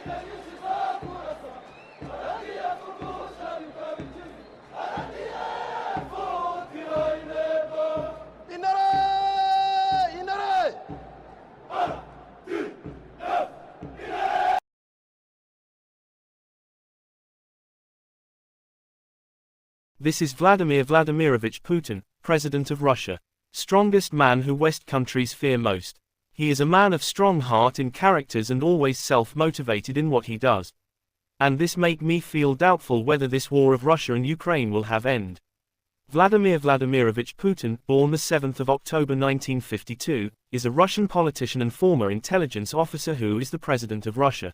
This is Vladimir Vladimirovich Putin, President of Russia. Strongest man who West countries fear most. He is a man of strong heart in characters and always self-motivated in what he does. And this make me feel doubtful whether this war of Russia and Ukraine will have end. Vladimir Vladimirovich Putin, born the 7th of October 1952, is a Russian politician and former intelligence officer who is the President of Russia.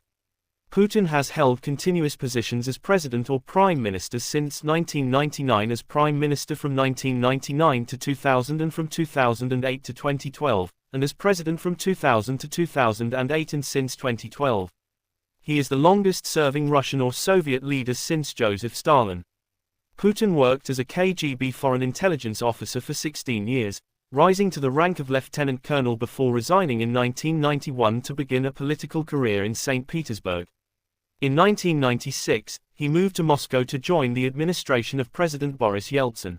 Putin has held continuous positions as president or prime minister since 1999, as prime minister from 1999 to 2000 and from 2008 to 2012, and as president from 2000 to 2008 and since 2012. He is the longest-serving Russian or Soviet leader since Joseph Stalin. Putin worked as a KGB foreign intelligence officer for 16 years, rising to the rank of lieutenant colonel before resigning in 1991 to begin a political career in St. Petersburg. In 1996, he moved to Moscow to join the administration of President Boris Yeltsin.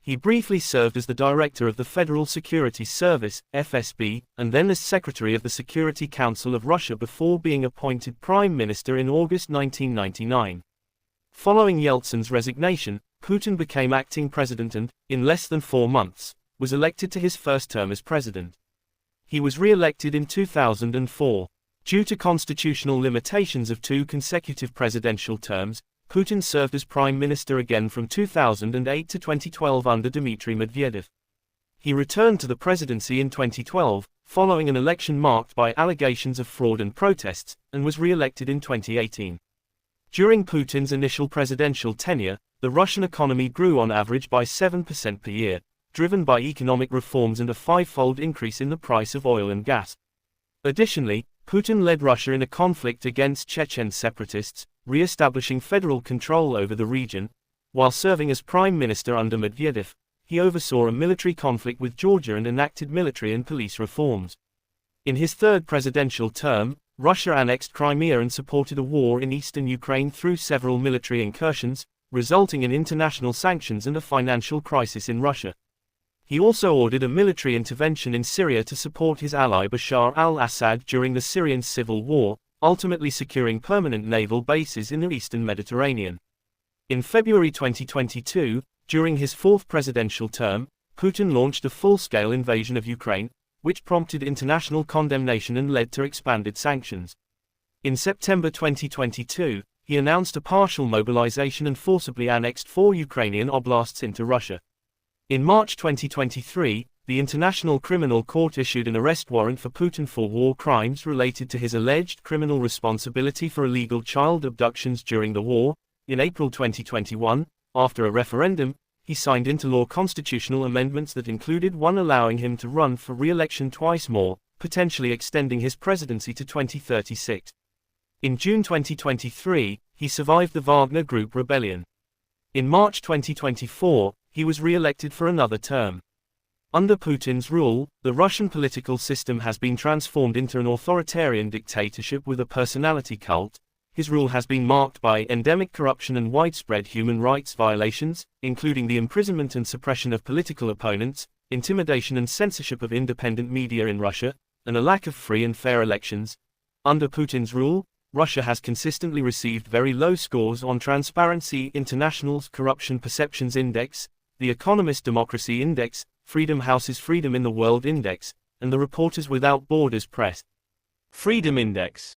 He briefly served as the director of the Federal Security Service, FSB, and then as secretary of the Security Council of Russia before being appointed prime minister in August 1999. Following Yeltsin's resignation, Putin became acting president and, in less than 4 months, was elected to his first term as president. He was re-elected in 2004. Due to constitutional limitations of 2 consecutive presidential terms, Putin served as prime minister again from 2008 to 2012 under Dmitry Medvedev. He returned to the presidency in 2012, following an election marked by allegations of fraud and protests, and was re-elected in 2018. During Putin's initial presidential tenure, the Russian economy grew on average by 7% per year, driven by economic reforms and a 5-fold increase in the price of oil and gas. Additionally, Putin led Russia in a conflict against Chechen separatists, re-establishing federal control over the region. While serving as prime minister under Medvedev, he oversaw a military conflict with Georgia and enacted military and police reforms. In his third presidential term, Russia annexed Crimea and supported a war in eastern Ukraine through several military incursions, resulting in international sanctions and a financial crisis in Russia. He also ordered a military intervention in Syria to support his ally Bashar al-Assad during the Syrian civil war, ultimately securing permanent naval bases in the eastern Mediterranean. In February 2022, during his 4th presidential term, Putin launched a full-scale invasion of Ukraine, which prompted international condemnation and led to expanded sanctions. In September 2022, he announced a partial mobilization and forcibly annexed 4 Ukrainian oblasts into Russia. In March 2023, the International Criminal Court issued an arrest warrant for Putin for war crimes related to his alleged criminal responsibility for illegal child abductions during the war. In April 2021, after a referendum, he signed into law constitutional amendments that included one allowing him to run for re-election twice more, potentially extending his presidency to 2036. In June 2023, he survived the Wagner Group rebellion. In March 2024, he was re-elected for another term. Under Putin's rule, the Russian political system has been transformed into an authoritarian dictatorship with a personality cult. His rule has been marked by endemic corruption and widespread human rights violations, including the imprisonment and suppression of political opponents, intimidation and censorship of independent media in Russia, and a lack of free and fair elections. Under Putin's rule, Russia has consistently received very low scores on Transparency International's Corruption Perceptions Index, the Economist Democracy Index, Freedom House's Freedom in the World Index, and the Reporters Without Borders Press Freedom Index.